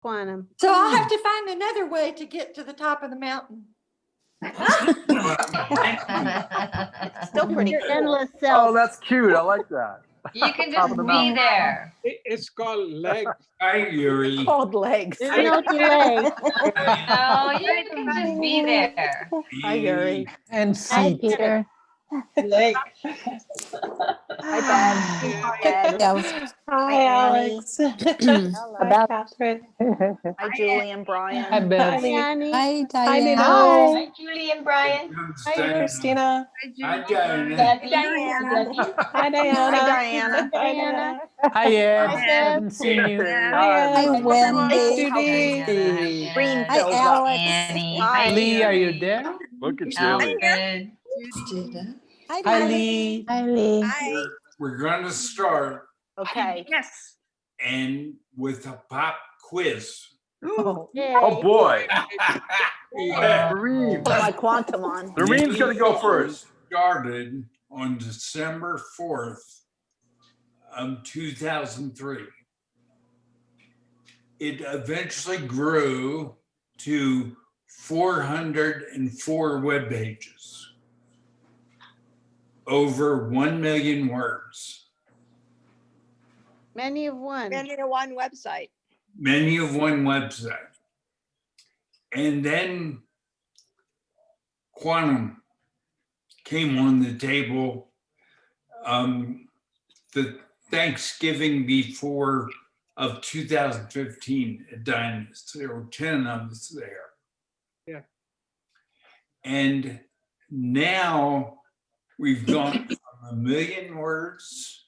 Quantum. So I'll have to find another way to get to the top of the mountain. Still pretty Your cool. endless Oh, self. that's cute. I like that. You can Top just of the be mountain. there. It's called legs. Hi, Yuri. Cold legs. There's no delay. No, you can just be there. Hi, Yuri. And Hi, feet. Peter. Hi, Ben. Yeah. Hi, Alex. About Catherine. Hi, Julie and Brian. Hi, Beth. Hi, Annie. Hi, Hi, Diane. Nicole. Hi, Julie and Brian. Hi, Christina. Hi, Diana. Diana. Hi, Diana. Hi, Diana. Hi, Diana. Hi, Ed. Hi, Haven't seen you. Hi, Wendy. Judy. Green Hi, fills up. Alex. Annie. Hi. Lee, are you there? Look at Oh, Julie. good. Hi, Lee. Hi, Lee. We're going to start Okay. Yes. and with a pop quiz. Oh Yay. boy. Yeah. Doreen. Put my quantum on. Doreen's gonna go first. Started on December 4th, 2003. It eventually grew to 404 web pages, over 1 million words, Many of one. Many to one website. many of one website. And then Quantum came on the table the Thanksgiving before of 2015 at Dynas. There were 10 of us there. Yeah. And now we've gone from 1 million words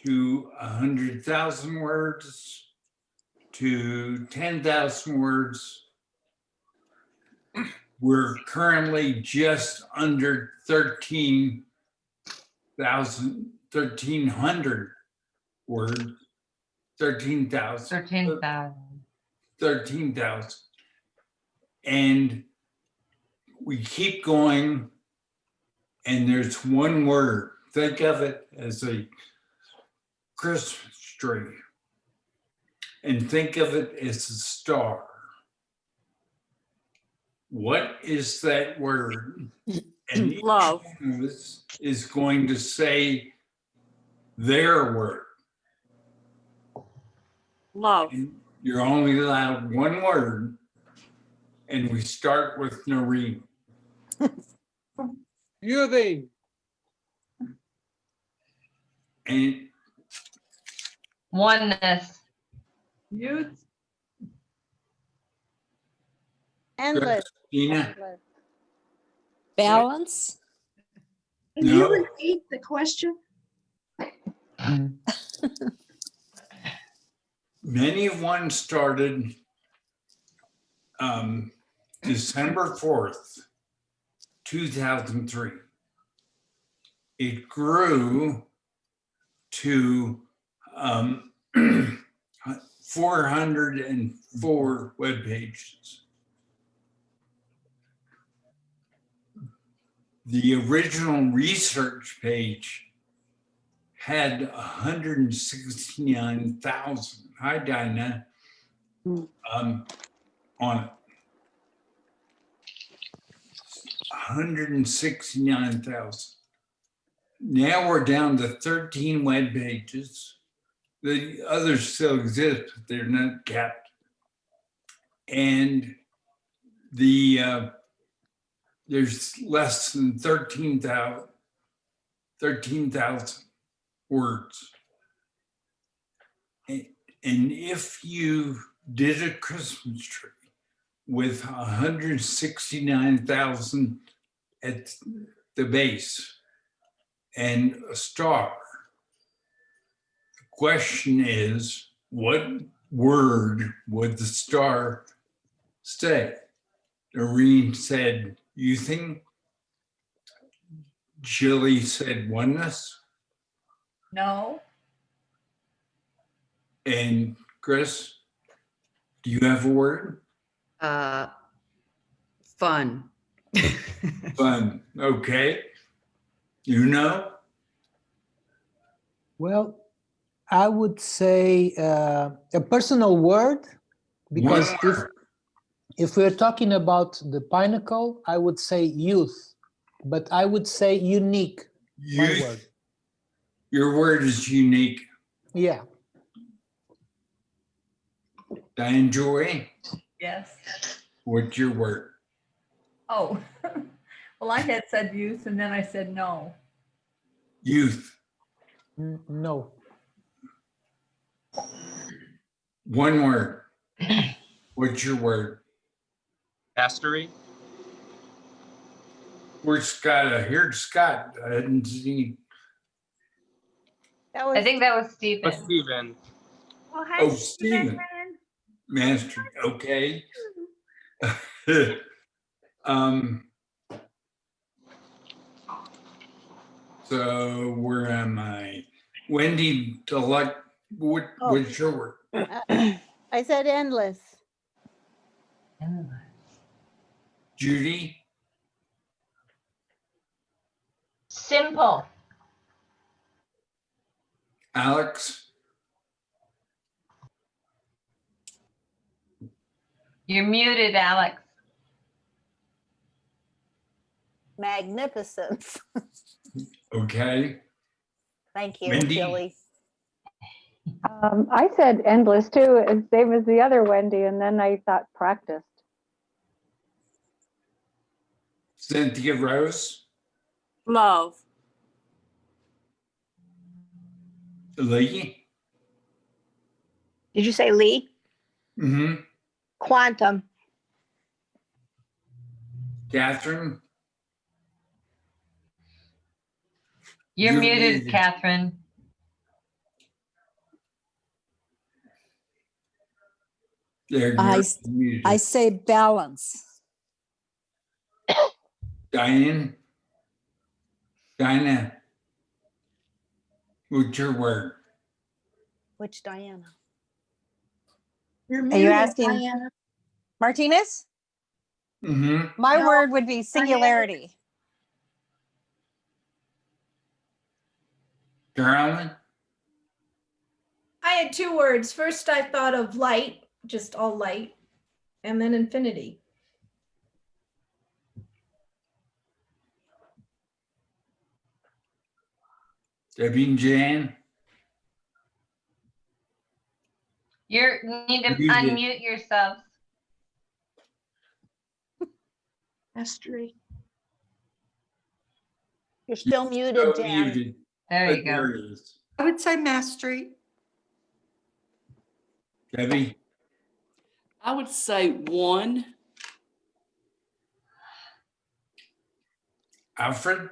to 100,000 words to 10,000 words. We're currently just under 1,300 words, 13,000. 13,000. 13,000. And we keep going, and there's one word. Think of it as a Christmas tree, and think of it as a star. What is that word? And each Love. one of us is going to say their word. Love. And you're only allowed one word, and we start with Noreen. Yuri. And Oneness. Youth. Endless. Christina, Balance. Can you No. repeat the question? many of one started December 4th, 2003. It grew to 404 web pages. The original research page had 169,000. Hi, Dinah. On it. 169,000. Now we're down to 13 web pages. The others still exist, but they're not kept. And there's less than 13,000 words. And if you did a Christmas tree with 169,000 at the base and a star, the question is, what word would the star say? Noreen said youthing. Jilly said oneness. No. And Chris, do you have a word? Fun. Fun. Okay. You know? Well, I would say a personal word Because One if we're talking about the Pinnacle, I would say youth, but I would say unique, my word. Youth. Your word is unique. Yeah. Diane Joy, Yes. what's your word? Oh, well, I had said youth and then I said no. Youth. No. One word. What's your word? Mastery. Where's Scott? I heard Scott. I hadn't seen. That was, I think that was Stephen. But Stephen. Oh, Stephen. Mastery. Okay. So where am I? Wendy, what's your word? I said endless. Judy? Simple. Alex? You're muted, Alex. Magnificence. Okay. Thank you, Wendy? Tilly. I said endless too, same as the other Wendy, and then I thought practiced. Cynthia Rose? Love. Lee? Did you say Lee? Mm-hmm. Quantum. Catherine? You're You're muted, muted. Catherine. There, I- you're muted. I say balance. Diane? Diana? What's your word? Which Diana? You're Are you muted, asking Diana. Martinez? Mm-hmm. My No, word would be singularity. Carolyn? I had two words. First, I thought of light, just all light, and then infinity. Debbie and Jan? You need to Muted. unmute yourselves. Mastery. You're still Oh, muted, Jan. muted. There you There go. it is. I would say mastery. Debbie? I would say one. Alfred?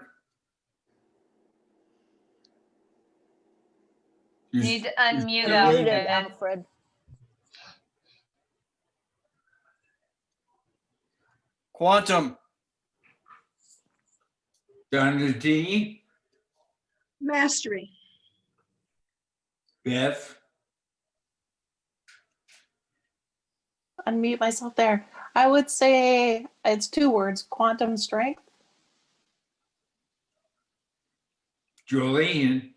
You need to unmute, You're muted, Alfred. Alfred. Quantum. Donna D? Mastery. Beth? Unmute myself there. I would say it's two words, quantum strength. Julie?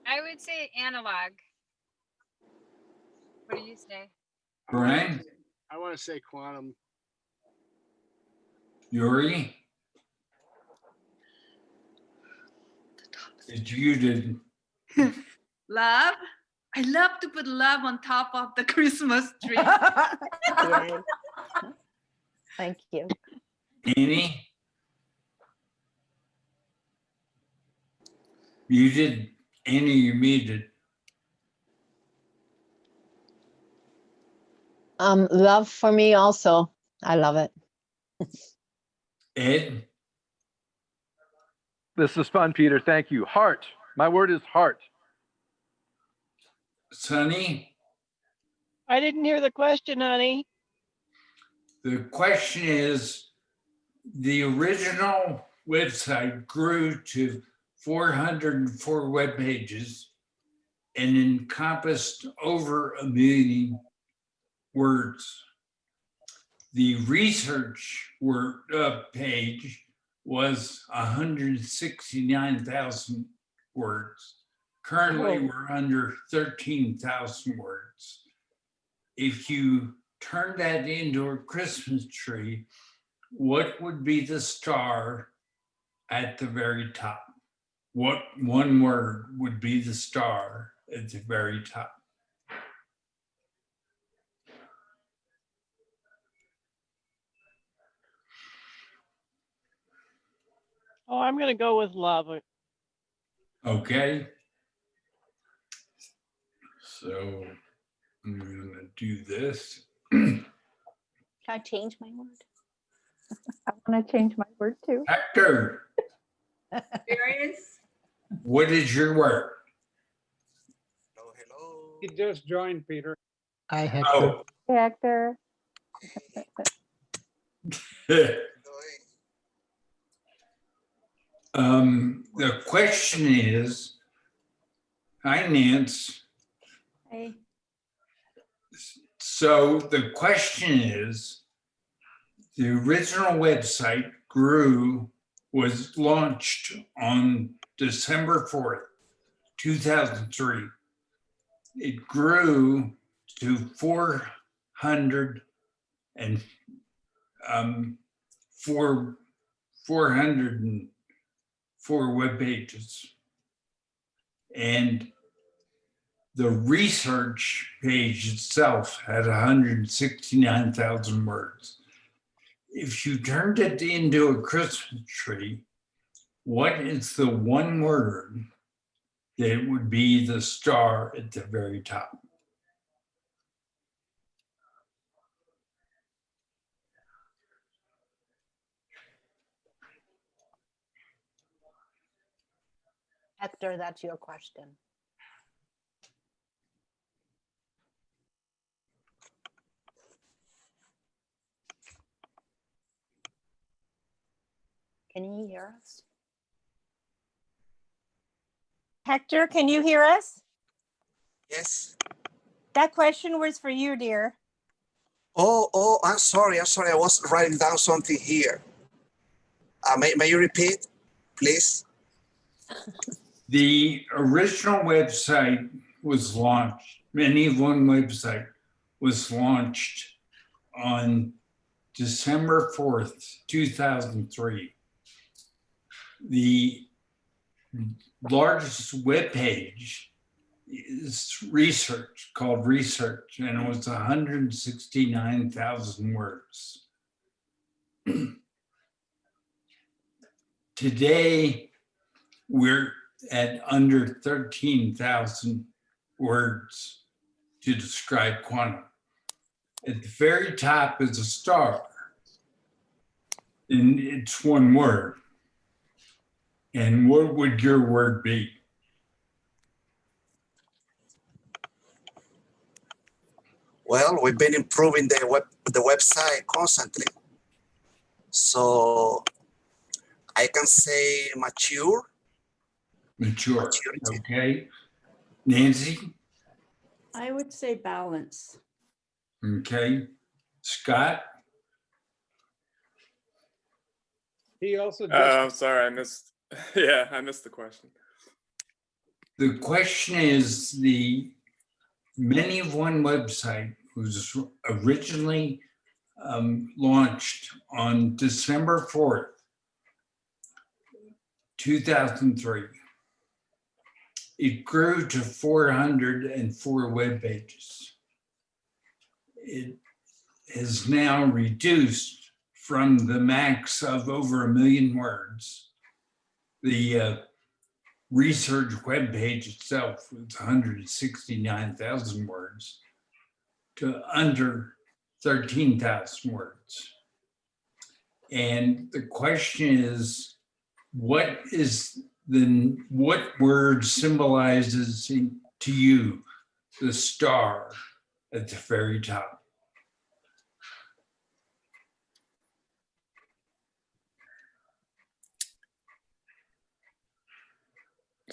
I would say analog. What do you say? Brian? I want to say quantum. Yuri? It's you did. Love. I love to put love on top of the Christmas tree. Yay. Thank you. Annie? Muted. Annie, you're muted. Love for me also. I love it. Ed? This is fun, Peter. Thank you. Heart. My word is heart. Sonny? I didn't hear the question, honey. The question is, the original website grew to 404 web pages and encompassed over 1 million words. The research page was 169,000 words. Currently, Oh. we're under 13,000 words. If you turn that into a Christmas tree, what would be the star at the very top? What one word would be the star at the very top? Oh, I'm gonna go with love. Okay. So I'm gonna do this. Can I change my word? I want to change my word too. Hector, Experience. what is your word? He just joined, Peter. I Hector. Oh, Hey, Hector. the question is, hi, Nance. Hey, So the question is, the original website was launched on December 4th, 2003. It grew to 404 web pages. And the research page itself had 169,000 words. If you turned it into a Christmas tree, what is the one word that would be the star at the very top? Hector, that's your question. Can you hear us? Hector, can you hear us? Yes. That question was for you, dear. Oh, I'm sorry. I was writing down something here. May you repeat, please? The original website was launched, Many of One website was launched on December 4th, 2003. The largest web page is called Research, and it was 169,000 words. Today, we're at under 13,000 words to describe quantum. At the very top is a star, and it's one word. And what would your word be? Well, we've been improving the website constantly. So I can say mature. Mature. Maturity. Okay. Nancy? I would say balance. Okay. Scott? He also just, I'm sorry, I missed. Yeah, I missed the question. The question is, the Many of One website was originally launched on December 4th, 2003. It grew to 404 web pages. It is now reduced from the max of over 1 million words. The research web page itself was 169,000 words to under 13,000 words. And the question is, what word symbolizes to you the star at the very top?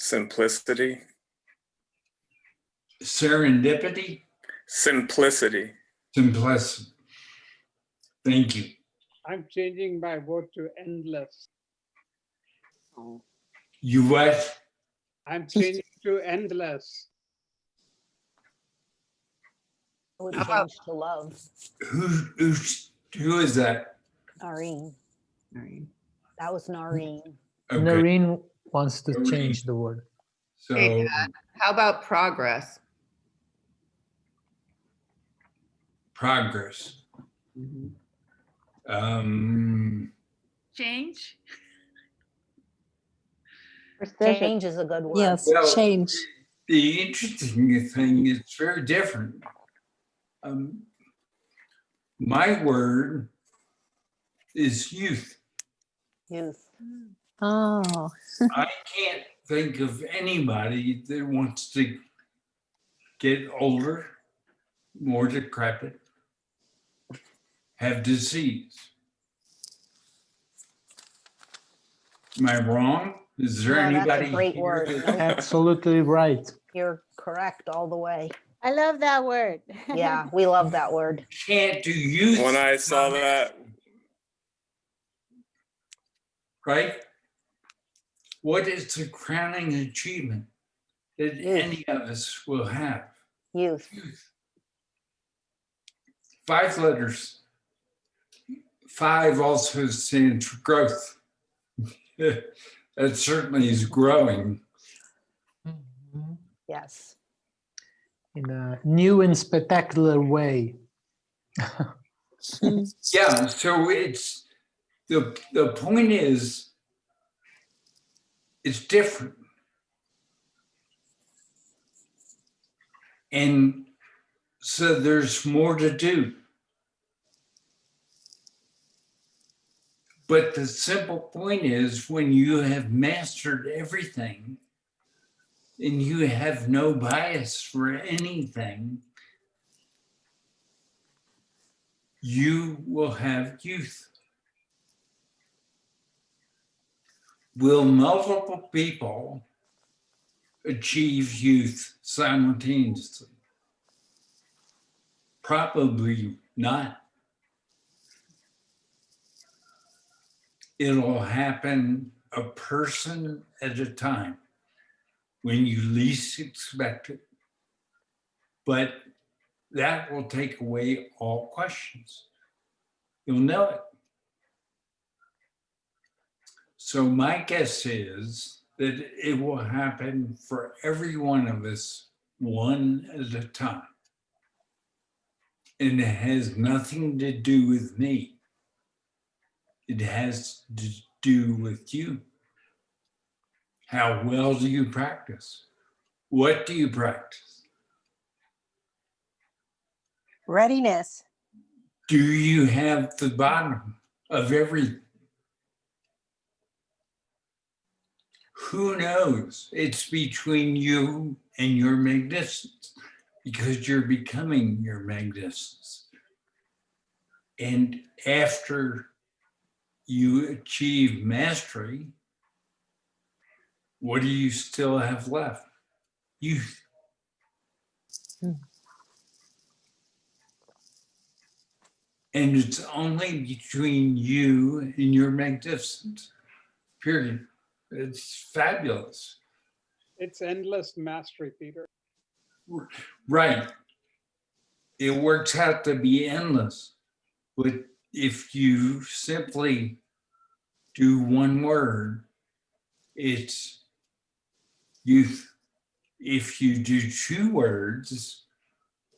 Simplicity. Serendipity? Simplicity. Simplicity. Thank you. I'm changing my vote to endless. You what? I'm changing to endless. I would How about- change to love. Who is that? Noreen. Noreen. That was Noreen. Okay, Noreen wants to Noreen. change the word. so Hey, Dad, how about progress? progress. Mhm. Change? Precision. Change is a good word. Yes, Well, change. The interesting thing, it's very different. My word is youth. Youth. Oh, I can't think of anybody that wants to get older, more decrepit, have disease. Am I wrong? Is there No, that's a anybody great here word. that- Nope. Absolutely right. You're correct all the way. I love that word. Yeah, we love that word. can't do youth? When I saw that, Right? What is the crowning achievement that Youth. any of us will have? Youth. Youth. 5 letters. 5 also stands for growth. That certainly is growing. Yes. In a new and spectacular way. Yeah, so it's the point is it's different. And so there's more to do. But the simple point is when you have mastered everything and you have no bias for anything, you will have youth. Will multiple people achieve youth simultaneously? Probably not. It'll happen a person at a time when you least expect it. But that will take away all questions. You'll know it. So my guess is that it will happen for every one of us, one at a time. And it has nothing to do with me. It has to do with you. How well do you practice? What do you practice? readiness. Do you have the bottom of everything? Who knows? It's between you and your magnificence because you're becoming your magnificence. And after you achieve mastery, what do you still have left? Youth. And it's only between you and your magnificence, period. It's fabulous. It's endless mastery, Peter. Right. It works out to be endless. But if you simply do one word, it's youth. If you do 2 words,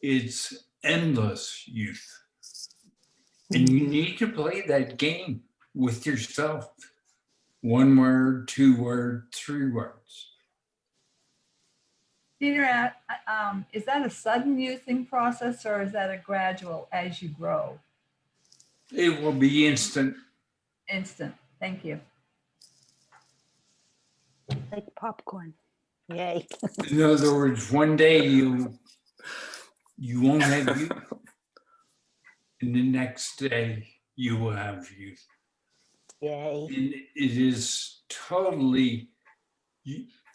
it's endless youth. And you need to play that game with yourself. 1 word, 2 words, 3 words. Peter, is that a sudden youthing process or is that a gradual as you grow? It will be instant. Instant. Thank you. Like popcorn. Yay. In other words, one day you won't have youth. And the next day you will have youth. Yay. And it is totally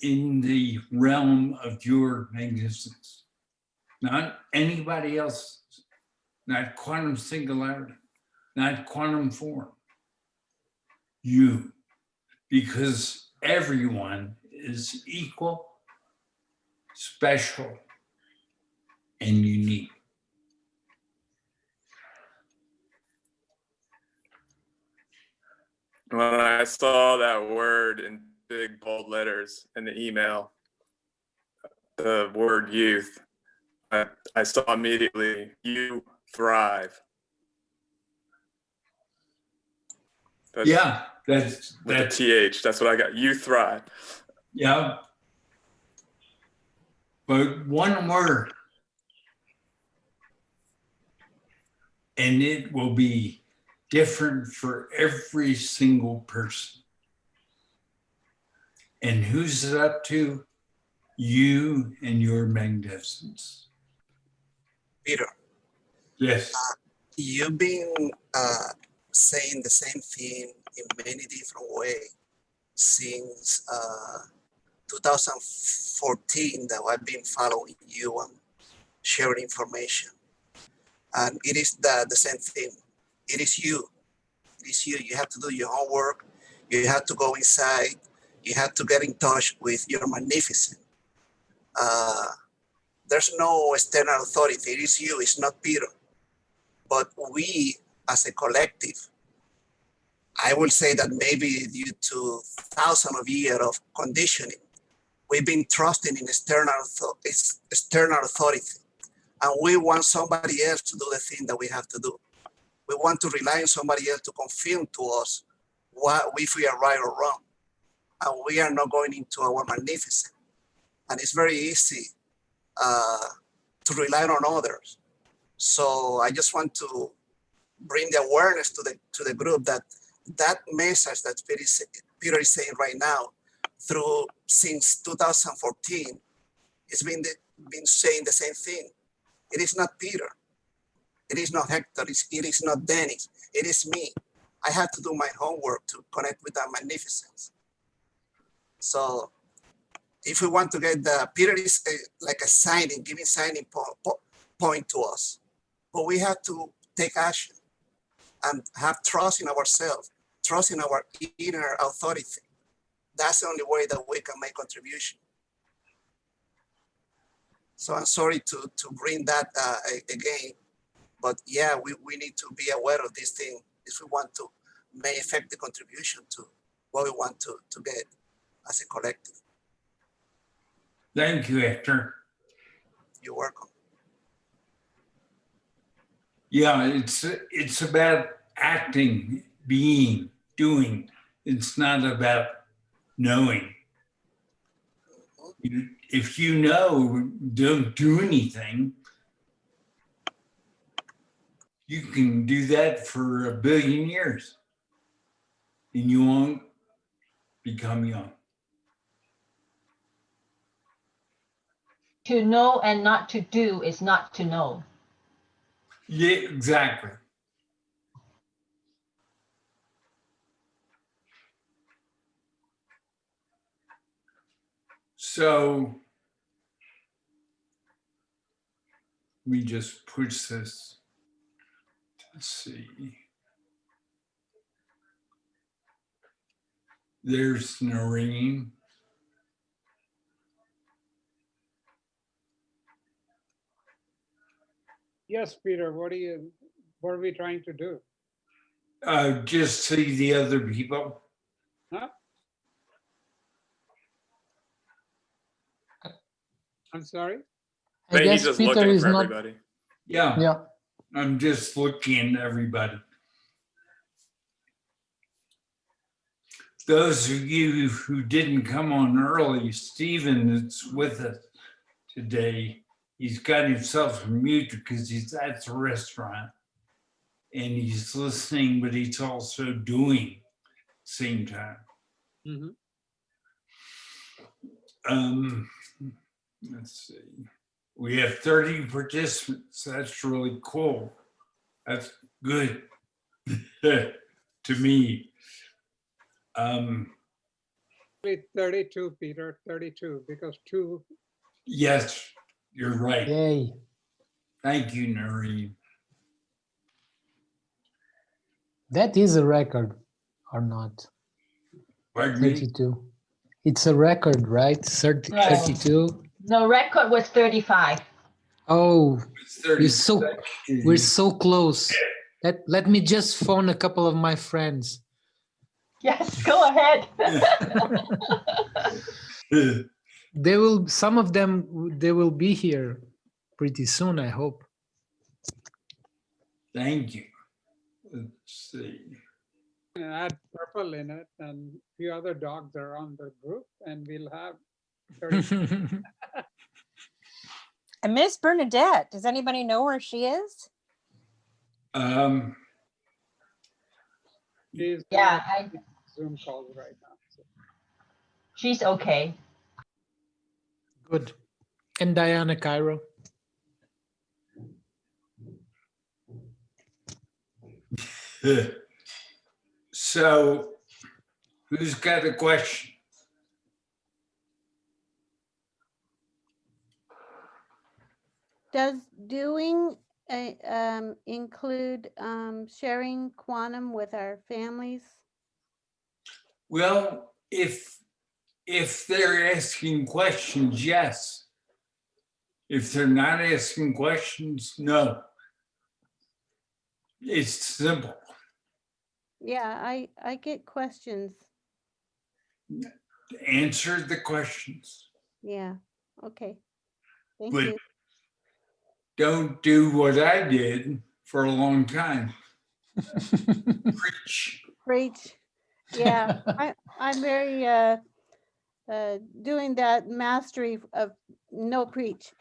in the realm of your magnificence, not anybody else's, not quantum singularity, not quantum form. You, because everyone is equal special, and unique. When I saw that word in big bold letters in the email, the word youth, I saw immediately, you thrive. That's, Yeah, that's with the TH, that's what I got. You thrive. yeah. But one word, and it will be different for every single person. And who's it up to? You and your magnificence. Peter, Yes. you've been saying the same thing in many different ways since 2014 that I've been following you and sharing information. And it is the same thing. It is you. It is you. You have to do your homework. You have to go inside. You have to get in touch with your magnificent. There's no external authority. It is you. It's not Peter. But we, as a collective, I will say that maybe due to thousands of years of conditioning, we've been trusting in external authority. And we want somebody else to do the thing that we have to do. We want to rely on somebody else to confirm to us if we are right or wrong. And we are not going into our magnificent. And it's very easy to rely on others. So I just want to bring the awareness to the group that message that Peter is saying right now, since 2014, it's been saying the same thing. It is not Peter. It is not Hector. It is not Dennis. It is me. I have to do my homework to connect with that magnificence. So if we want to get Peter is like a signing, giving signing point to us, but we have to take action and have trust in ourselves, trust in our inner authority. That's the only way that we can make contribution. So I'm sorry to bring that again, but yeah, we need to be aware of this thing if we want to make effective contribution to what we want to get as a collective. Thank you, Hector. You're welcome. Yeah, it's about acting, being, doing. It's not about knowing. If you know, don't do anything, you can do that for 1 billion years and you won't become young. To know and not to do is not to know. Yeah, exactly. So we just push this to see. There's Noreen. Yes, Peter, what are we trying to do? Just see the other people. Huh? I'm sorry? I guess just Peter looking is for not. everybody. Yeah, Yeah. I'm just looking at everybody. Those of you who didn't come on early, Stephen is with us today. He's got himself muted because he's at the restaurant and he's listening, but he's also doing same time. Let's see. We have 30 participants. That's really cool. That's good to me. 32, Peter, 32, because 2. Yes, you're right. Yay. Thank you, Noreen. That is a record or not? Pardon me? 32. It's a record, right? 32. No, record was 35. Oh, It's we're so close. Let me just phone a couple of my friends. Yes, go ahead. Some of them, they will be here pretty soon, I hope. Thank you. Let's see. And add purple in it, and a few other dogs are on the group, and we'll have 30. And Miss Bernadette, does anybody know where she is? She's Yeah, on Zoom calls right now. So. she's okay. Good. And Diana Cairo. So, who's got a question? Does doing include sharing quantum with our families? Well, if they're asking questions, yes. If they're not asking questions, no. It's simple. Yeah, I get questions. Answer the questions. Yeah, okay. Thank But you. don't do what I did for a long time. Preach. Preach. Yeah, I'm very doing that mastery of no preach.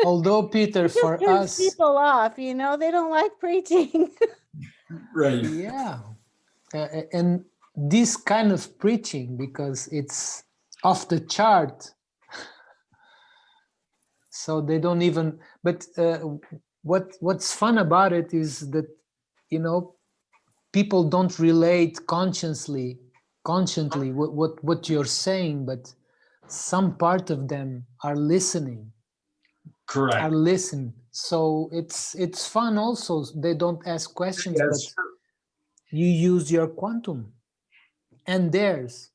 Although, Peter, for It turns us, people off, you know, they don't like preaching. Right. yeah. And this kind of preaching, because it's off the chart, so they don't even, but what's fun about it is that, you know, people don't relate consciously what you're saying, but some part of them are listening. Correct. Are listening. So it's fun also. They don't ask questions, That's but you use your quantum and theirs.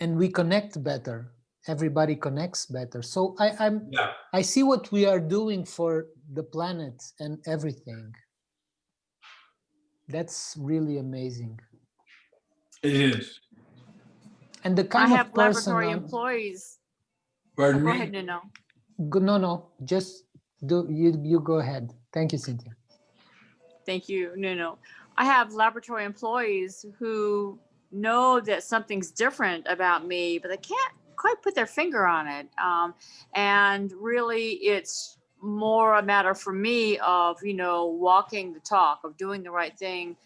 And we connect better. Everybody connects better. So I see what we are doing for the planet and everything. That's really amazing. It is. And the I kind have of person laboratory employees. Pardon Go me? ahead, Nuno. No, just do you go ahead. Thank you, Cynthia. Thank you, Nuno. I have laboratory employees who know that something's different about me, but they can't quite put their finger on it. And really, it's more a matter for me of, you know, walking the talk, of doing the right thing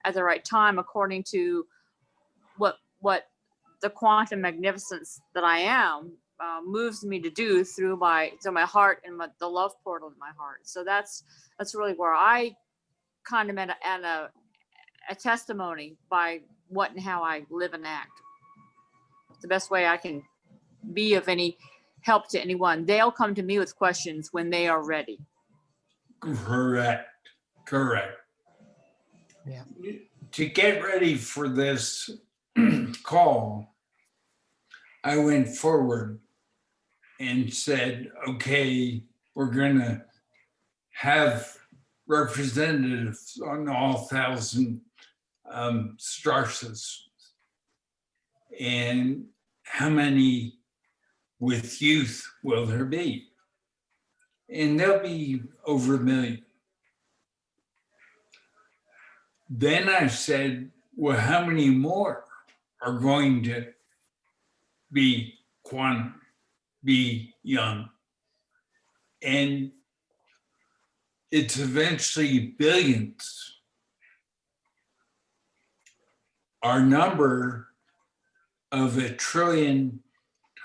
at the right time, according to what the quantum magnificence that I am moves me to do through my heart and the love portal in my heart. So that's really where I kind of at a testimony by what and how I live and act. It's the best way I can be of any help to anyone. They'll come to me with questions when they are ready. Correct. Yeah. To get ready for this call, I went forward and said, okay, we're gonna have representatives on all 1,000 star systems. And how many with youth will there be? And there'll be over 1 million. Then I said, well, how many more are going to be quantum, be young? And it's eventually billions. Our number of 1 trillion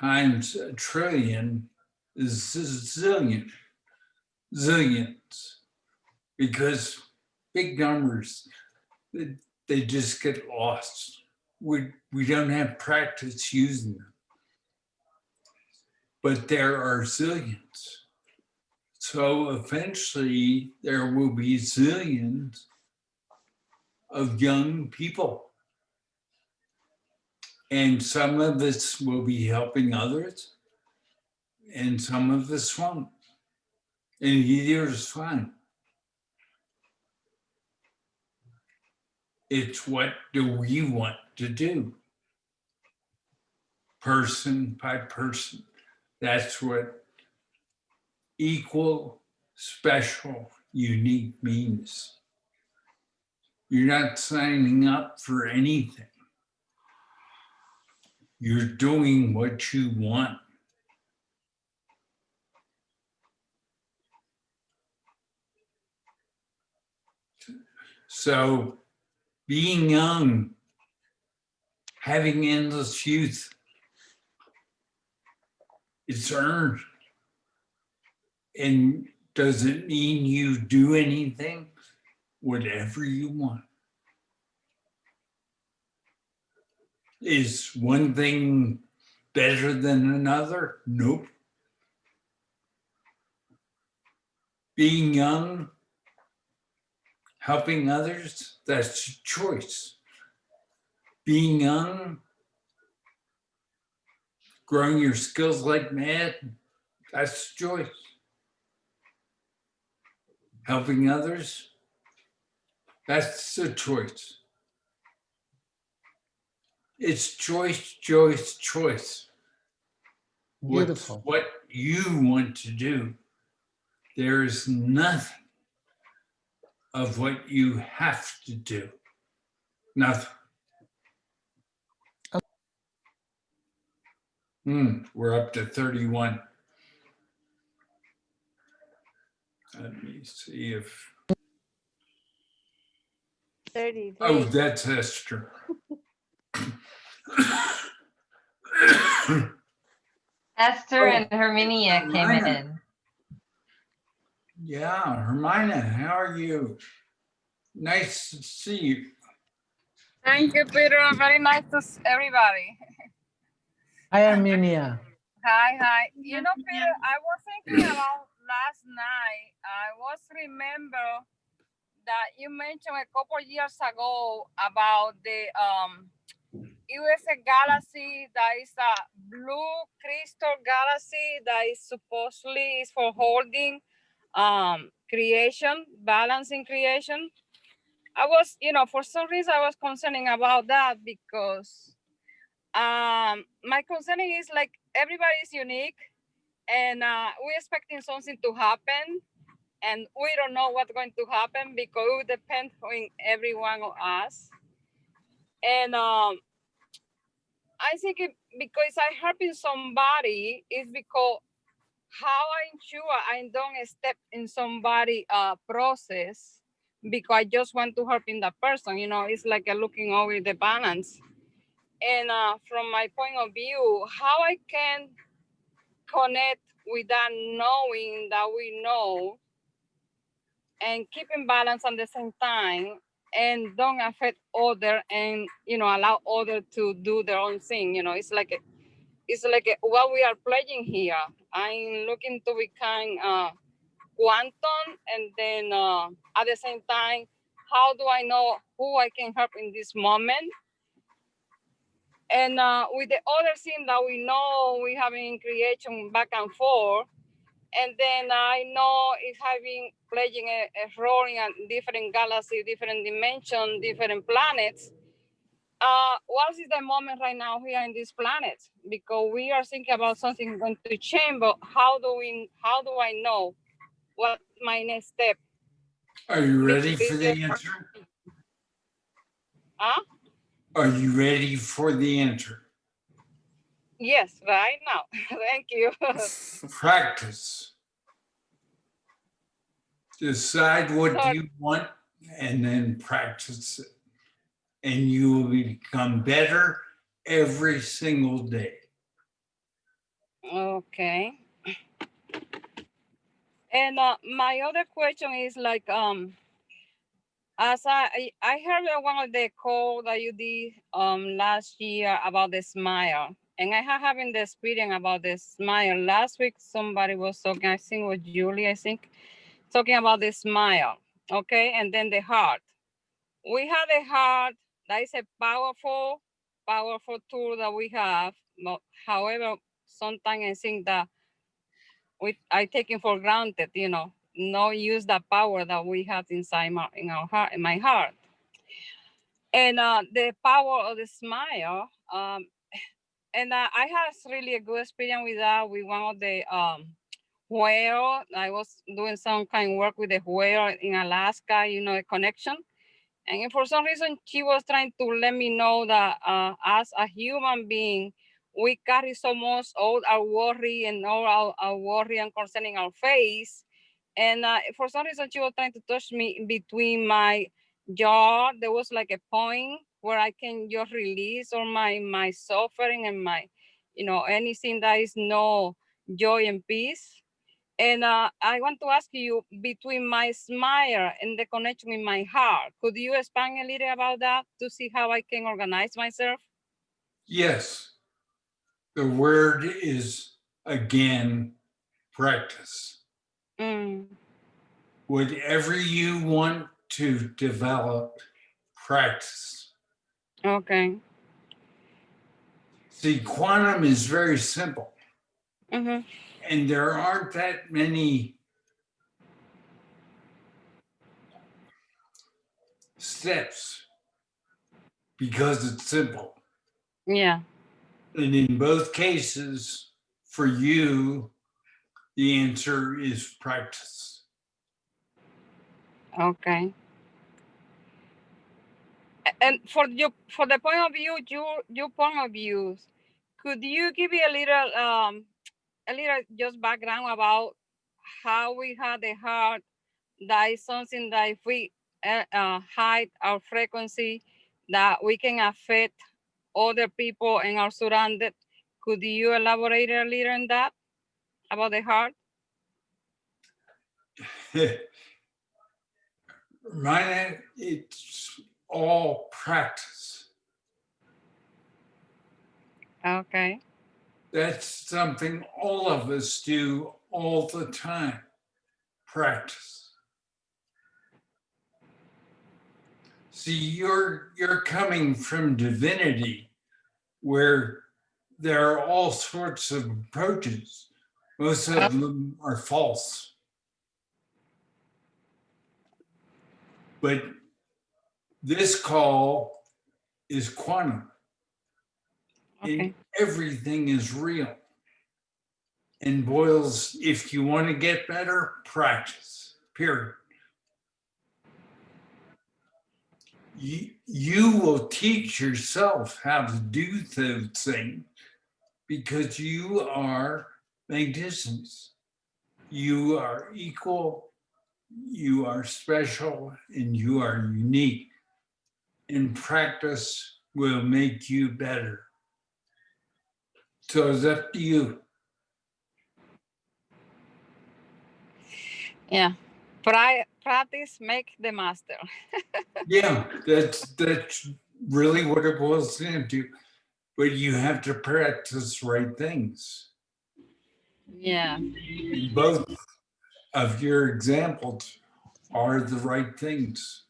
times 1 trillion is zillions, because big numbers, they just get lost. We don't have practice using them. But there are zillions. So eventually there will be zillions of young people. And some of us will be helping others, and some of us won't. And either is fine. It's what do we want to do? Person by person. That's what equal, special, unique means. You're not signing up for anything. You're doing what you want. So being young, having endless youth, it's earned. And does it mean you do anything? Whatever you want. Is one thing better than another? Nope. Being young, helping others, that's a choice. Being young, growing your skills like mad, that's a choice. Helping others, that's a choice. It's choice, choice, choice. Beautiful. What you want to do. There is nothing of what you have to do. Nothing. We're up to 31. Let me see if. 30 days. Oh, that's Esther. Esther and Herminia came in. Yeah, Herminia, how are you? Nice to see you. Thank you, Peter. Very nice to see everybody. Hi, Armenia. Hi. You know, Peter, I was thinking about last night. I was remember that you mentioned a couple years ago about the USA galaxy that is a blue crystal galaxy that is supposedly is for holding creation, balancing creation. I was, for some reason I was concerning about that because my concern is like everybody is unique and we're expecting something to happen and we don't know what's going to happen because it will depend on every one of us. And I think because I helping somebody is because how I ensure I don't step in somebody process because I just want to help in that person. It's like looking over the balance. And from my point of view, how I can connect with that knowing that we know and keep in balance at the same time and don't affect other and allow other to do their own thing. It's like what we are playing here. I'm looking to become quantum, and then at the same time, how do I know who I can help in this moment? And with the other thing that we know, we having creation back and forth, and then I know it's playing a role in a different galaxy, different dimension, different planets. What is the moment right now here in this planet? Because we are thinking about something going to change, but how do I know what my next step? Are you ready for the answer? Huh? Are you ready for the answer? Yes, right now. Thank you. Practice. Decide what you want and then practice it. And you will become better every single day. Okay. And my other question is like, as I heard one of the call that you did last year about the smile, And I have having the experience about the smile. Last week, somebody was talking, I think it was Julie, talking about the smile, okay? And then the heart. We have the heart, that is a powerful tool that we have. However, sometimes I think that I take it for granted, not use the power that we have inside in my heart. And the power of the smile, and I had really a good experience with that, with one of the whale. I was doing some kind of work with the whale in Alaska, a connection. And for some reason, she was trying to let me know that as a human being, we carry so much all our worry and all our worry and concern in our face. And for some reason, she was trying to touch me between my jaw. There was like a point where I can just release all my suffering and my, anything that is no joy and peace. And I want to ask you, between my smile and the connection in my heart, could you expand a little about that to see how I can organize myself? Yes. The word is, again, practice. Whatever you want to develop, practice. Okay. See, quantum is very simple. And there aren't that many steps because it's simple. Yeah. And in both cases, for you, the answer is practice. Okay. And for the point of view, your point of view, could you give me a little just background about how we have the heart? That is something that if we hide our frequency, that we can affect other people and our surrounded. Could you elaborate a little on that, about the heart? Mine, it's all practice. Okay. That's something all of us do all the time. Practice. See, you're coming from divinity, where there are all sorts of approaches. Most of them are false. But this call is quantum. Okay. And everything is real. And boils, if you want to get better, practice, period. You will teach yourself how to do those things because you are magnificent. You are equal, you are special, and you are unique. And practice will make you better. So it's up to you. Yeah. Practice make the master. Yeah, that's really what it boils down to. But you have to practice right things. Yeah. Both of your examples are the right things.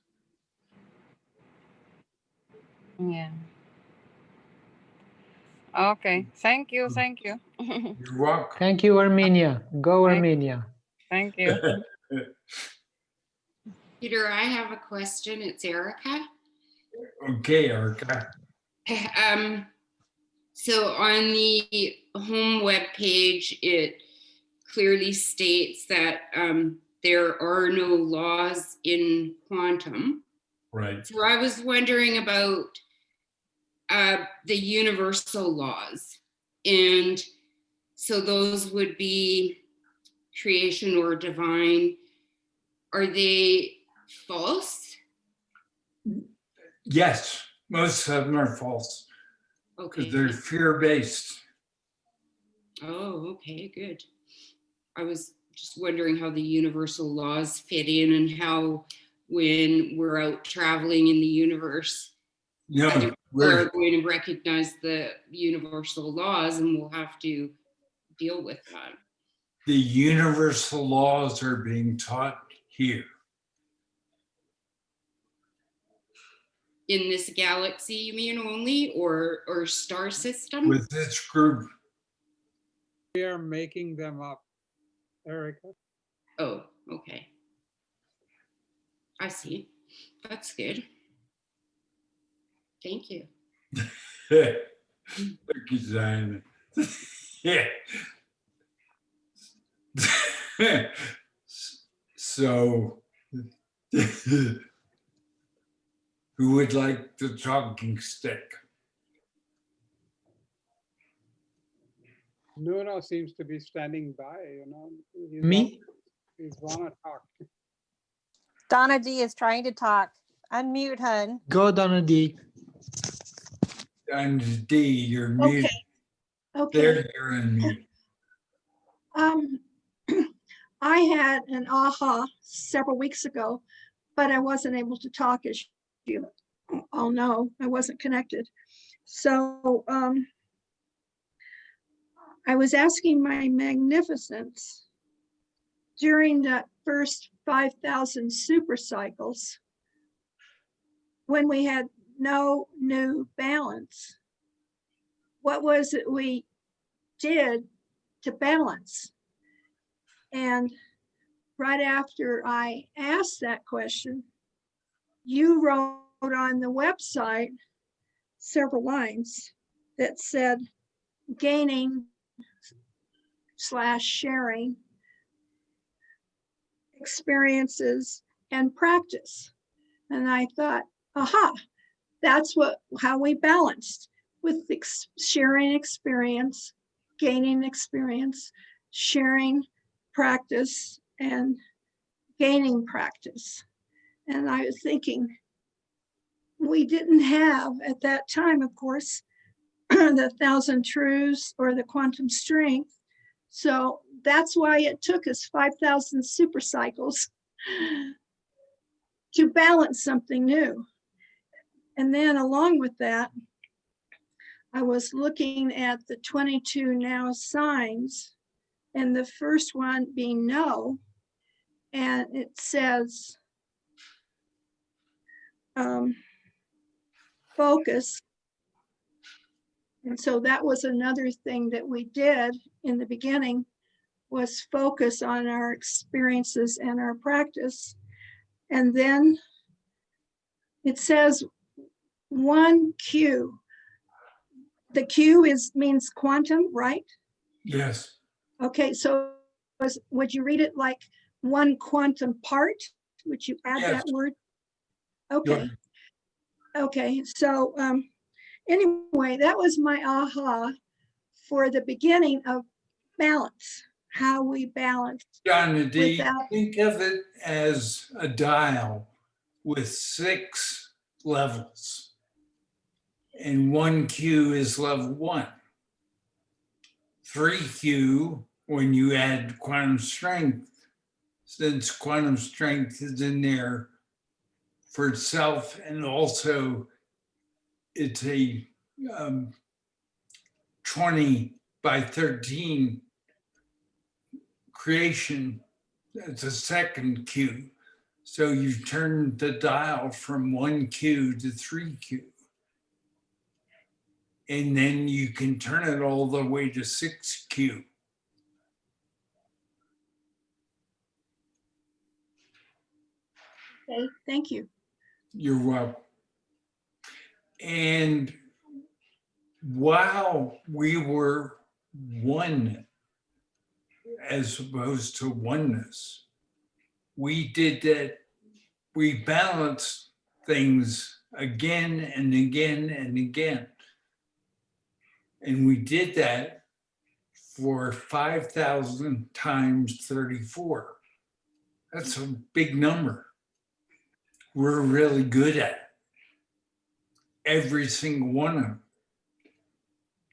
Yeah. Okay. Thank you. Thank you. You're welcome. Thank you, Armenia. Go, Armenia. Thank you. Peter, I have a question. It's Erica. Okay, Erica. So on the home webpage, it clearly states that there are no laws in quantum. Right. So I was wondering about the universal laws. And so those would be creation or divine. Are they false? Yes, most of them are false. Okay. Because they're fear-based. Oh, okay, good. I was just wondering how the universal laws fit in and how when we're out traveling in the universe. No, We're- are going to recognize the universal laws, and we'll have to deal with that. The universal laws are being taught here. In this galaxy, you mean only, or star system? With this group, We are making them up, Erica. Oh, okay. I see. That's good. Thank you. Thank you, Zion. Yeah. So, who would like the talking stick? Nuno seems to be standing by, you know. Me? He's wanna talk. Donna D is trying to talk. Unmute, hun. Go, Donna D. And D, you're muted. Okay. There, you're unmuted. I had an aha several weeks ago, but I wasn't able to talk, as you all know. I wasn't connected. So I was asking my magnificence during that first 5,000 super cycles, when we had no new balance, what was it we did to balance? And right after I asked that question, you wrote on the website several lines that said gaining / sharing experiences and practice. And I thought, aha, that's how we balanced with sharing experience, gaining experience, sharing practice, and gaining practice. And I was thinking, we didn't have at that time, of course, the 1,000 truths or the quantum strength. So that's why it took us 5,000 super cycles to balance something new. And then along with that, I was looking at the 22 now signs, and the first one being no, and it says focus. And so that was another thing that we did in the beginning, was focus on our experiences and our practice. And then it says 1Q. The Q means quantum, right? Yes. Okay, so would you read it like one quantum part? Would you add that word? Okay. Okay, so anyway, that was my aha for the beginning of balance, how we balance. Donna D, without- think of it as a dial with 6 levels. And 1Q is level 1. 3Q, when you add quantum strength, since quantum strength is in there for itself, and also it's a 20 by 13 creation, it's a second Q. So you turn the dial from 1Q to 3Q. And then you can turn it all the way to 6Q. Okay, thank you. You're welcome. And while we were one as opposed to oneness, we did that, we balanced things again and again and again. And we did that for 5,000 times 34. That's a big number. We're really good at it. Every single one of them.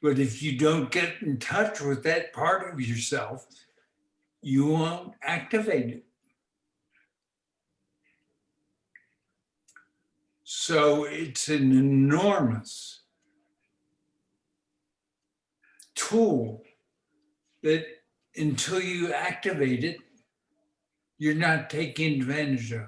But if you don't get in touch with that part of yourself, you won't activate it. So it's an enormous tool that until you activate it, you're not taking advantage of it.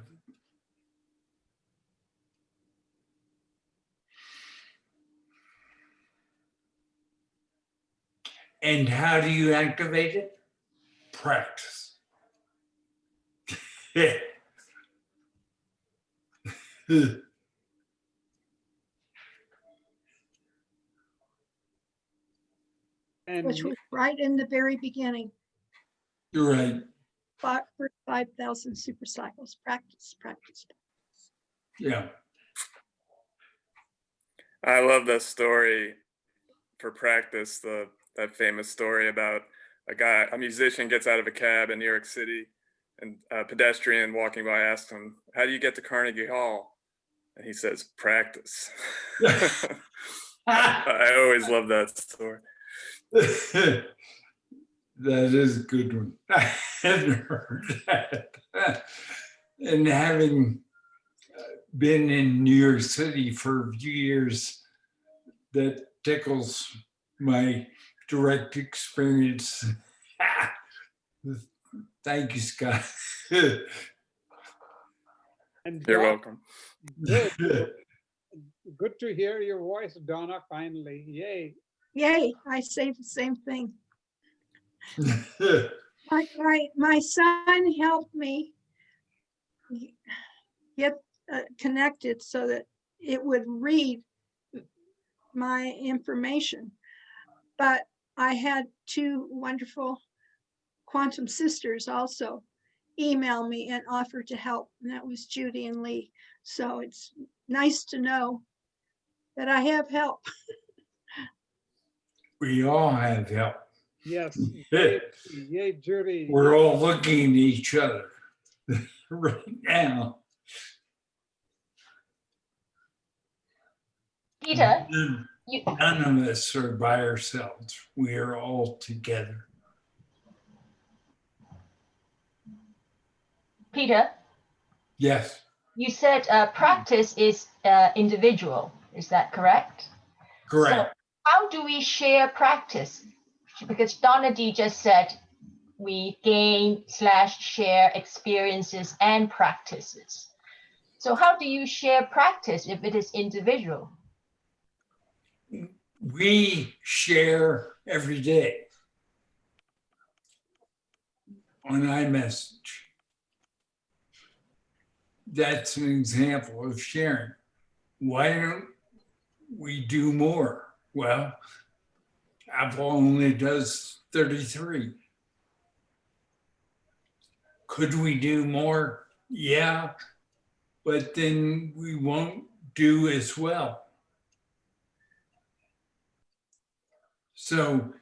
And how do you activate it? Practice. And which was right in the very beginning. You're right. For 5,000 super cycles. Practice, practice. Yeah. I love that story for practice, that famous story about a musician gets out of a cab in New York City and a pedestrian walking by asks him, "How do you get to Carnegie Hall?" And he says, "Practice." I always love that story. That is a good one. I hadn't heard that. And having been in New York City for a few years, that tickles my direct experience. Thank you, Scott. And You're Donna, welcome. good to hear your voice, Donna, finally. Yay. Yay, I say the same thing. My son helped me get connected so that it would read my information. But I had two wonderful quantum sisters also email me and offer to help, and that was Judy and Lee. So it's nice to know that I have help. We all have help. Yes. Yay, yay, Judy. We're all looking at each other right now. Peter, None of us are by ourselves. We are all together. Peter, Yes. you said practice is individual. Is that correct? Correct. So how do we share practice? Because Donna D just said we gain/share experiences and practices. So how do you share practice if it is individual? We share every day on iMessage. That's an example of sharing. Why don't we do more? Well, Apple only does 33. Could we do more? Yeah, but then we won't do as well. So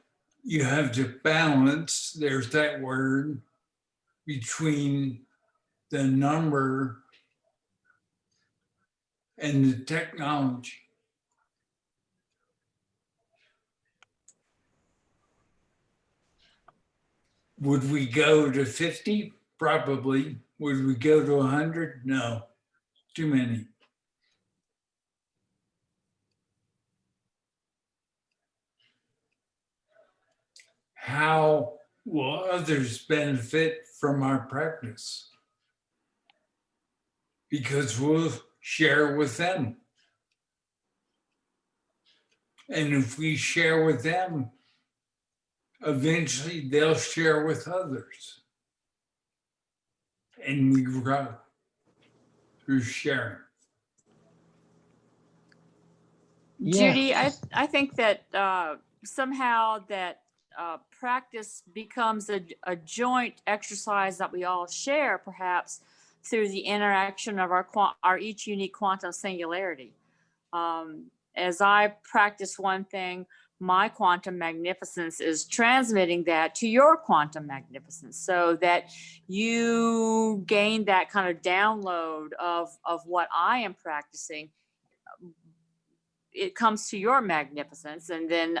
you have to balance, there's that word, between the number and the technology. Would we go to 50? Probably. Would we go to 100? No, too many. How will others benefit from our practice? Because we'll share with them. And if we share with them, eventually they'll share with others. And we grow through sharing. Judy, I think that somehow that practice becomes a joint exercise that we all share, perhaps through the interaction of our each unique quantum singularity. As I practice one thing, my quantum magnificence is transmitting that to your quantum magnificence, so that you gain that kind of download of what I am practicing. It comes to your magnificence, and then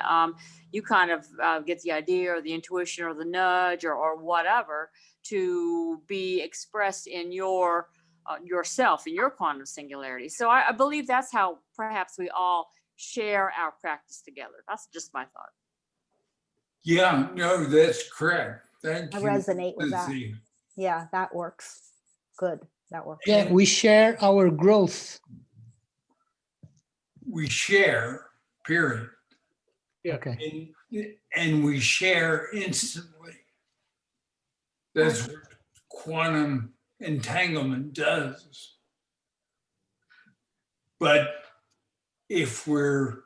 you kind of get the idea or the intuition or the nudge or whatever to be expressed in your yourself in your quantum singularity. So I believe that's how perhaps we all share our practice together. That's just my thought. Yeah, no, that's correct. Thank I you. resonate with that. Lizzie. Yeah, that works. Good. That works. Yeah, we share our growth. We share, period. Yeah. Okay. And we share instantly. That's what quantum entanglement does. But if we're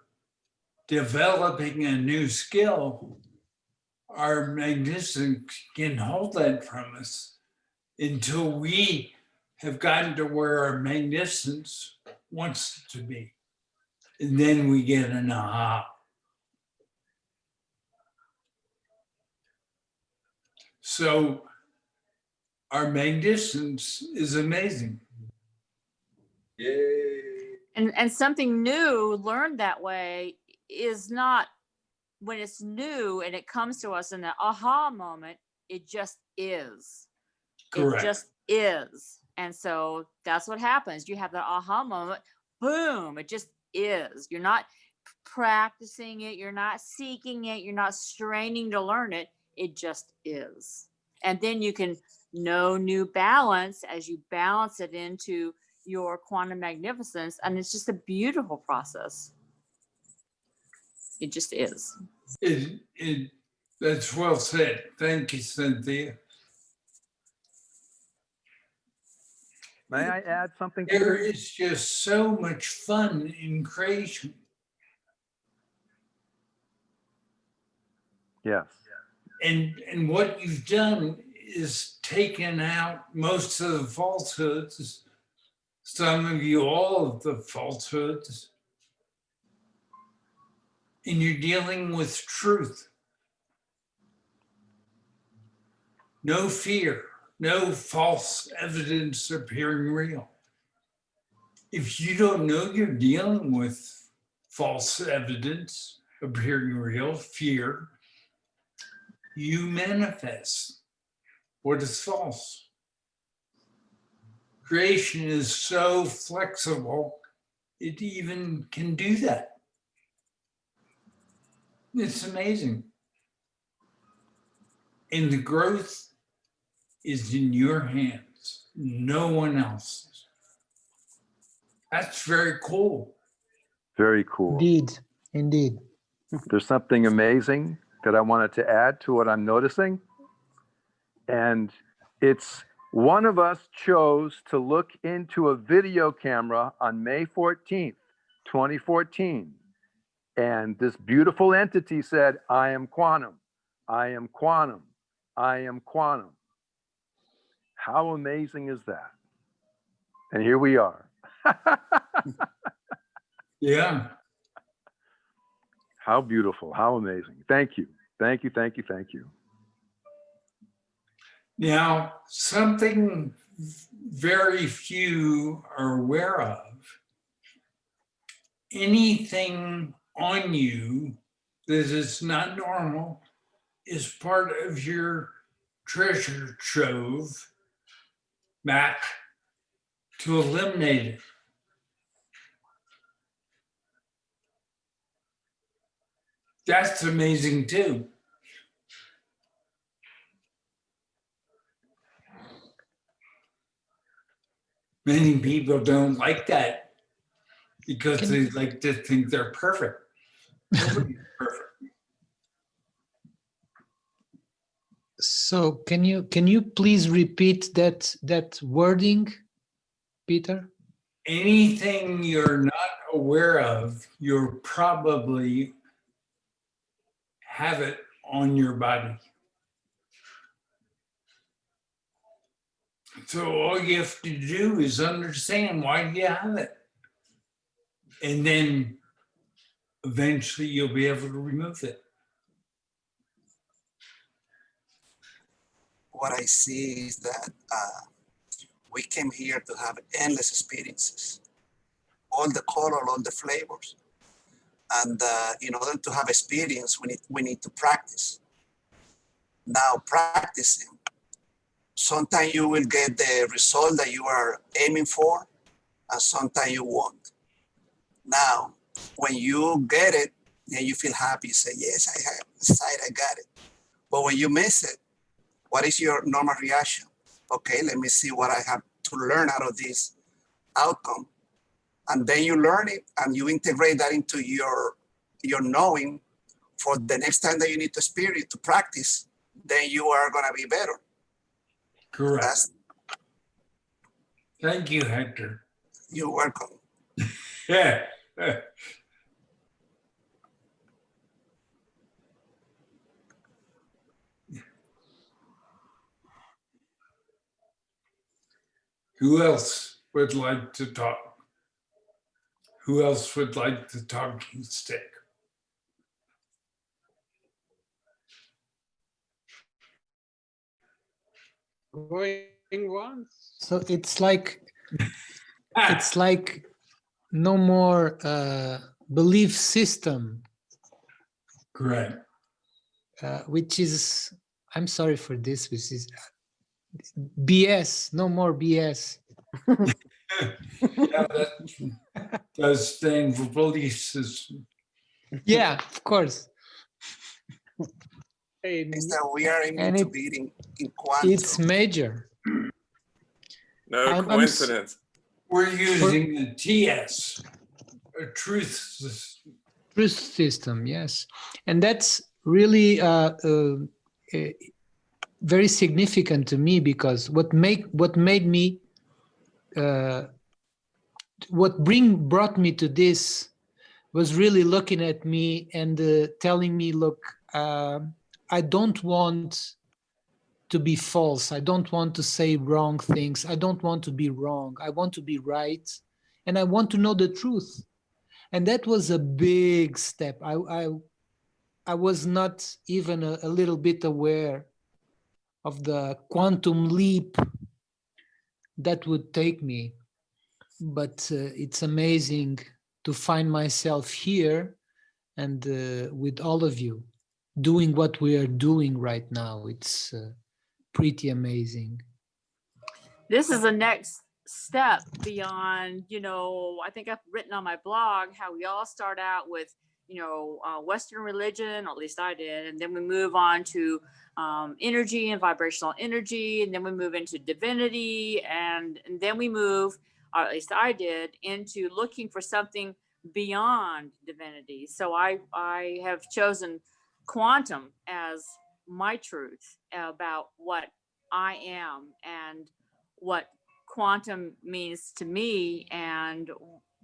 developing a new skill, our magnificence can hold that from us until we have gotten to where our magnificence wants it to be. And then we get an aha. So our magnificence is amazing. Yay. And something new learned that way is not, when it's new and it comes to us in the aha moment, it just is. Correct. It just is. And so that's what happens. You have the aha moment, boom, it just is. You're not practicing it, you're not seeking it, you're not straining to learn it. It just is. And then you can know new balance as you balance it into your quantum magnificence. And it's just a beautiful process. It just is. That's well said. Thank you, Cynthia. May I add something? There is just so much fun in creation. Yes. And what you've done is taken out most of the falsehoods, some of you all of the falsehoods, and you're dealing with truth. No fear, no false evidence appearing real. If you don't know you're dealing with false evidence appearing real, fear, you manifest what is false. Creation is so flexible, it even can do that. It's amazing. And the growth is in your hands, no one else's. That's very cool. Very cool. Indeed. Indeed. There's something amazing that I wanted to add to what I'm noticing. And it's one of us chose to look into a video camera on May 14th, 2014. And this beautiful entity said, I am quantum, I am quantum, I am quantum. How amazing is that? And here we are. Yeah. How beautiful, how amazing. Thank you, thank you, thank you, thank you. Now, something very few are aware of, anything on you that is not normal is part of your treasure trove map to eliminate it. That's amazing too. Many people don't like that because they like to think they're perfect. Nobody's perfect. So can you please repeat that wording, Peter? Anything you're not aware of, you're probably have it on your body. So all you have to do is understand why you have it. And then eventually you'll be able to remove it. What I see is that we came here to have endless experiences, all the color, all the flavors. And in order to have experience, we need to practice. Now practicing sometimes you will get the result that you are aiming for, and sometimes you won't. Now, when you get it, then you feel happy. You say, yes, I have decided I got it. But when you miss it, what is your normal reaction? Okay, let me see what I have to learn out of this outcome. And then you learn it and you integrate that into your knowing for the next time that you need to experience, to practice, then you are gonna be better. Correct. Thank you, Hector. You're welcome. Yeah. Who else would like to talk? Who else would like the talking stick? Going once. So it's like no more belief system. Correct. Which is, I'm sorry for this, which is BS. No more BS. Yeah, that does stand for belief system. Yeah, of course. Is that we are aiming And to it- be in quantum. It's major. No I'm coincidence. We're using the TS, a truth system. Truth system, yes. And that's really very significant to me, because what made me brought me to this was really looking at me and telling me, look, I don't want to be false. I don't want to say wrong things. I don't want to be wrong. I want to be right. And I want to know the truth. And that was a big step. I was not even a little bit aware of the quantum leap that would take me. But it's amazing to find myself here and with all of you doing what we are doing right now. It's pretty amazing. This is the next step beyond, I think I've written on my blog how we all start out with, Western religion, or at least I did. And then we move on to energy and vibrational energy. And then we move into divinity. And then we move, or at least I did, into looking for something beyond divinity. So I have chosen quantum as my truth about what I am and what quantum means to me and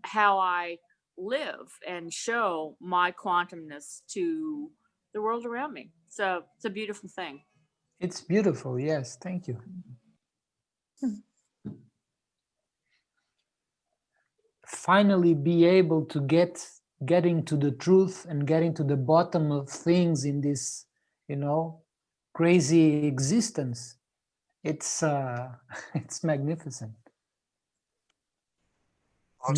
how I live and show my quantumness to the world around me. So it's a beautiful thing. It's beautiful. Yes. Thank you. Finally be able to getting to the truth and getting to the bottom of things in this, crazy existence. It's it's magnificent.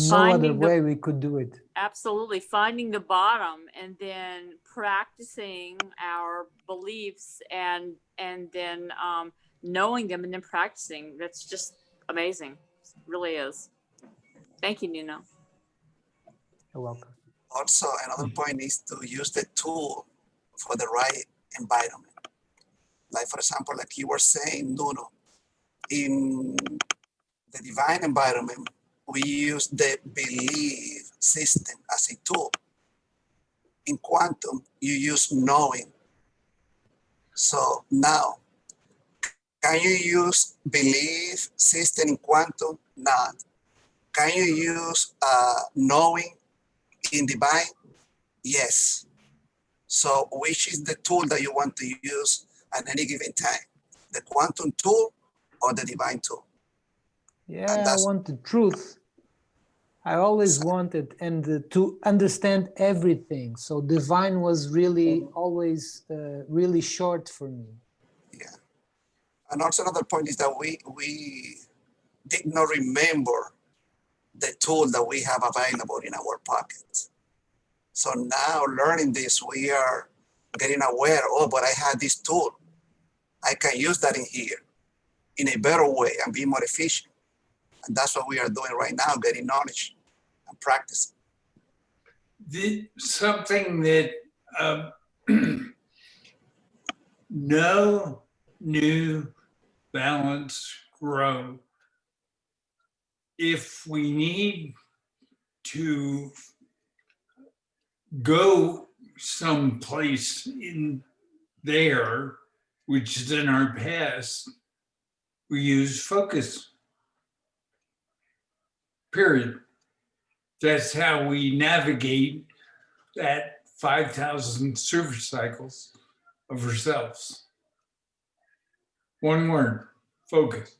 No other way we could do it. Absolutely. Finding the bottom and then practicing our beliefs and then knowing them and then practicing. That's just amazing. It really is. Thank you, Nuno. You're welcome. Also, another point is to use the tool for the right environment. Like, for example, like you were saying, Nuno, in the divine environment, we use the belief system as a tool. In quantum, you use knowing. So now, can you use belief system in quantum? Not. Can you use knowing in divine? Yes. So which is the tool that you want to use at any given time? The quantum tool or the divine tool? Yeah, I want the truth. I always wanted to understand everything. So divine was really always really short for me. Yeah. And also another point is that we did not remember the tool that we have available in our pockets. So now learning this, we are getting aware, oh, but I had this tool. I can use that in here. in a better way and be more efficient. And that's what we are doing right now, getting knowledge and practice. Something that no new balance grow. If we need to go someplace in there, which is in our past, we use focus. Period. That's how we navigate that 5,000 super cycles of ourselves. One word, focus.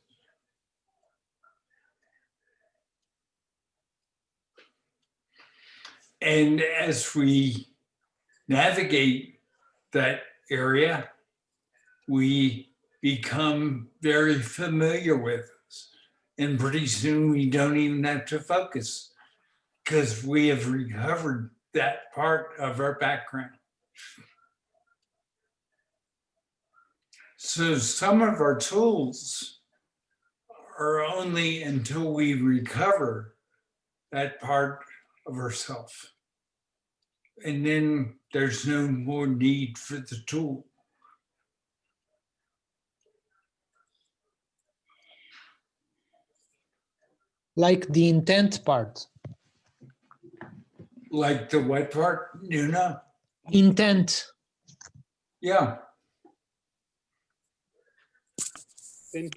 And as we navigate that area, we become very familiar with us. And pretty soon we don't even have to focus because we have recovered that part of our background. So some of our tools are only until we recover that part of ourself. And then there's no more need for the tool. Like the intent part. Like the what part, Nuna? Intent. Yeah.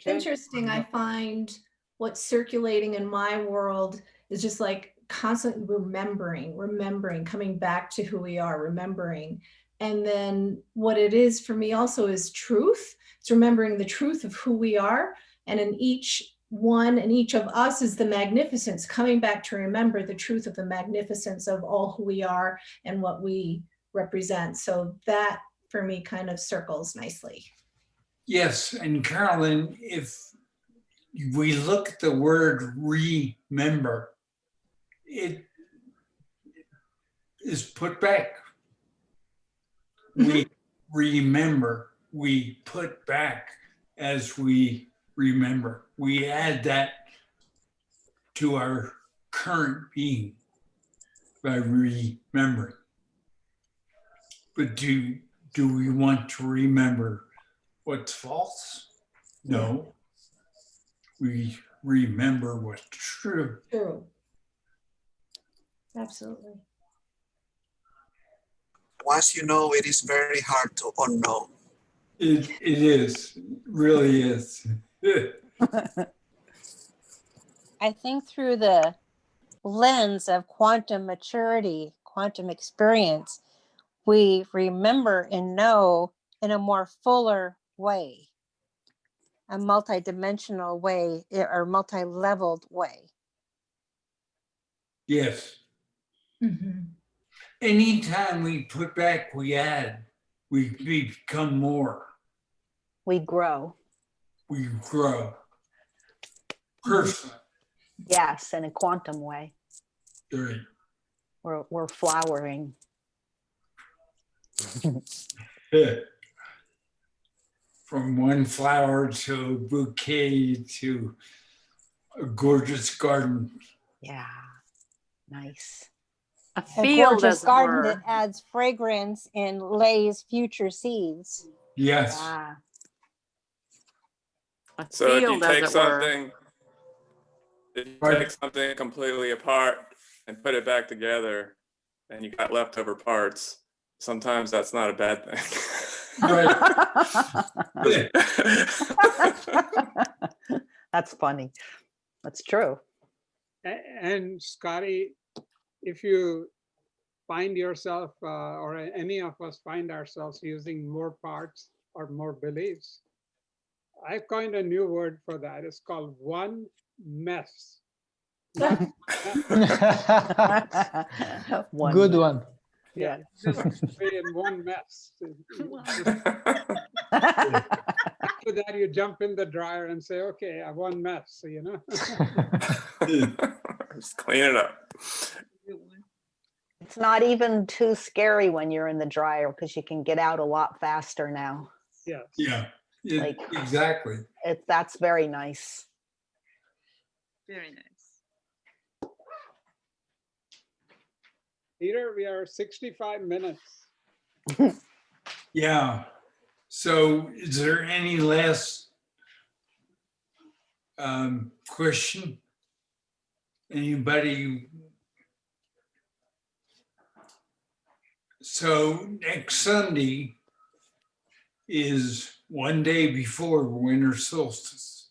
Interesting. I find what's circulating in my world is just like constant remembering, coming back to who we are, remembering. And then what it is for me also is truth. It's remembering the truth of who we are. And in each one and each of us is the magnificence, coming back to remember the truth of the magnificence of all who we are and what we represent. So that for me kind of circles nicely. Yes, and Carolyn, if we look at the word remember, it is put back. We remember, we put back as we remember. We add that to our current being by remembering. But do we want to remember what's false? No. We remember what's true. True. Absolutely. Once you know, it is very hard to unknow. It is, really is. I think through the lens of quantum maturity, quantum experience, we remember and know in a more fuller way, a multidimensional way or multi-leveled way. Yes. Mm-hmm. Anytime we put back, we add, we become more. We grow. We grow. Personally. Yes, in a quantum way. Right. We're flowering. From one flower to a bouquet to a gorgeous garden. Yeah, nice. A A field, gorgeous as it garden were. that adds fragrance and lays future seeds. Yes. Yeah. A So if you field, take as it were. something, if you take something completely apart and put it back together, and you got leftover parts, sometimes that's not a bad thing. That's funny. That's true. And Scotty, if you find yourself or any of us find ourselves using more parts or more beliefs, I coined a new word for that. It's called one mess. Good one. Yeah, just be in one mess. After that, you jump in the dryer and say, okay, I have one mess, you know? Just clean it up. It's not even too scary when you're in the dryer because you can get out a lot faster now. Yes. Yeah. Like- Exactly. That's very nice. Very nice. Peter, we are 65 minutes. Yeah. So is there any last question? Anybody? So next Sunday is one day before winter solstice.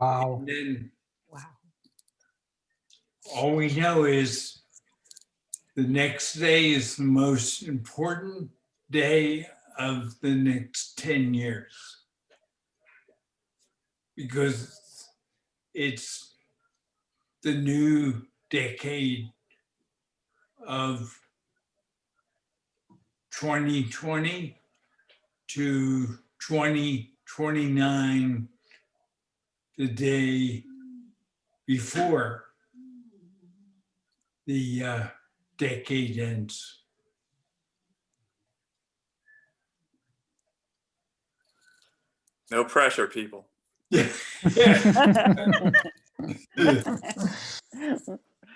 Wow. And then all we know is the next day is the most important day of the next 10 years. Because it's the new decade of 2020 to 2029, the day before the decade ends. No pressure, people.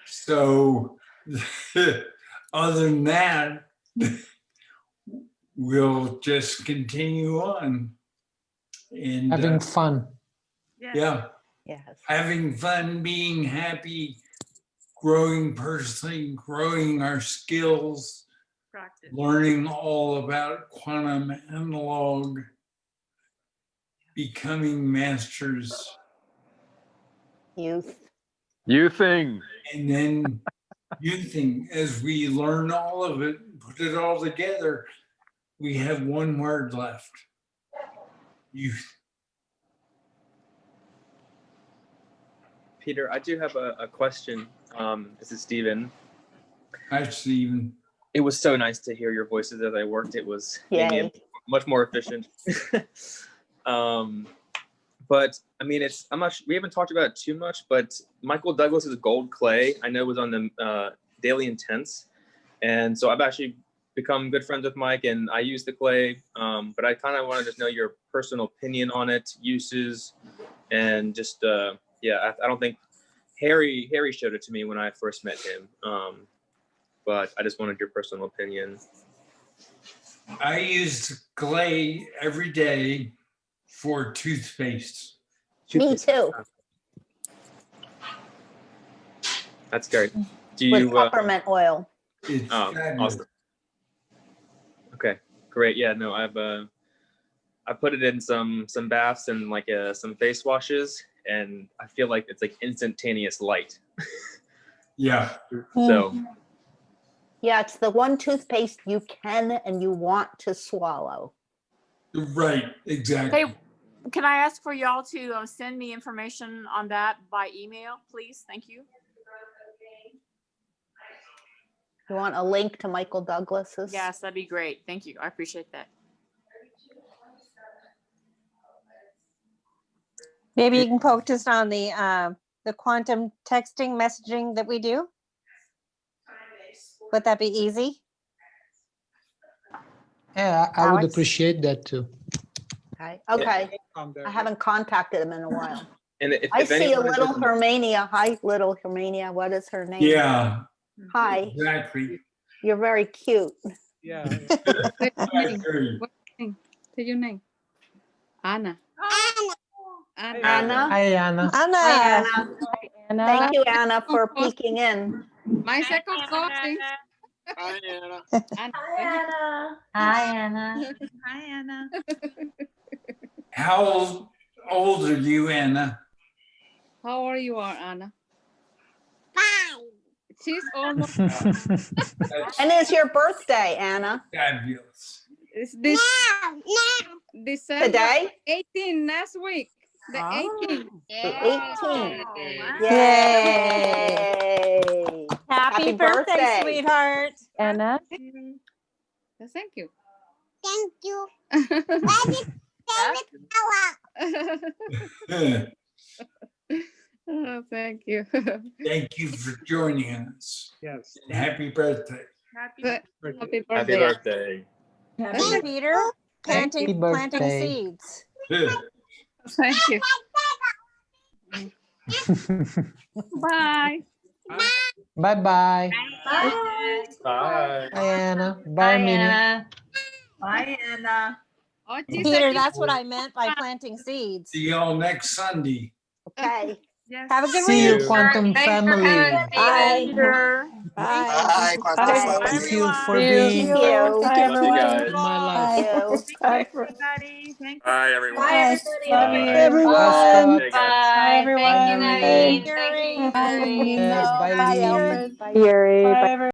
So other than that, we'll just continue on and Having fun. yeah, Yes. having fun, being happy, growing personally, growing our skills, Practice. learning all about quantum analog, becoming masters, Youth. Youthing. and then youthing. As we learn all of it, put it all together, we have one word left: youth. Peter, I do have a question. This is Stephen. Hi, Stephen. It was so nice to hear your voices as I worked. It was made me Yay. much more efficient. But I mean, we haven't talked about it too much, but Michael Douglas's Gold Clay, I know, was on the Daily Intense. And so I've actually become good friends with Mike, and I use the clay, but I kind of wanted to know your personal opinion on it, uses, and just, yeah, I don't think Harry showed it to me when I first met him, but I just wanted your personal opinion. I use clay every day for toothpaste. Me too. That's great. Do With you? peppermint oil. It's fabulous. Awesome. Okay, great. Yeah, no, I put it in some baths and like some face washes, and I feel like it's like instantaneous light. Yeah. So Yeah, it's the one toothpaste you can and you want to swallow. Right, exactly. Hey, can I ask for y'all to send me information on that by email, please? Thank you. You want a link to Michael Douglas's? Yes, that'd be great. Thank you. I appreciate that. Maybe you can focus on the quantum texting messaging that we do. Would that be easy? Yeah, I would Alex? appreciate that too. Okay. Okay. I haven't contacted him in a while. and if I see a anyone is little looking- Hermania. Hi, little Hermania. What is her name? Yeah, Hi. exactly. You're very cute. Yeah. I agree. Say your name. Anna. Anna. Anna. Hi, Anna. Hi, Anna. Anna. Thank you, Anna, for peeking in. My second cousin. Hi, Anna. Anna. Hi, Anna. Hi, Anna. How old are you, Anna? How old you are, Anna? 5. She's almost. And it's your birthday, Anna. Fabulous. It's this. December Today? 18 next week. The 18th. The 18th. Yay. Yay. Happy birthday, sweetheart. Anna. Thank you. Thank you. Oh, thank you. Thank you for joining us. Yes. And happy birthday. Happy Happy birthday. birthday. Hey, Peter. planting birthday. seeds. Thank you. Bye. Bye-bye. Bye. Bye, Anna. Bye, Minnie. Bye, Anna. Oh, Peter, that's what I meant by planting seeds. See y'all next Sunday. Okay. Yes. Have a good See week. you, Quantum family. Bye. Bye, Quantum Bye. family. Thank you for Thank being you. Love you guys. in my life. Bye. Everybody. Thank Bye, everyone. Bye, everybody. Bye. Bye, Scott. Hey, guys. Bye. Thank you, Bye, Naveen. Thank you, Yes, Naveen. bye, Bye, Lee. Alfred. Yuri. Bye, everyone.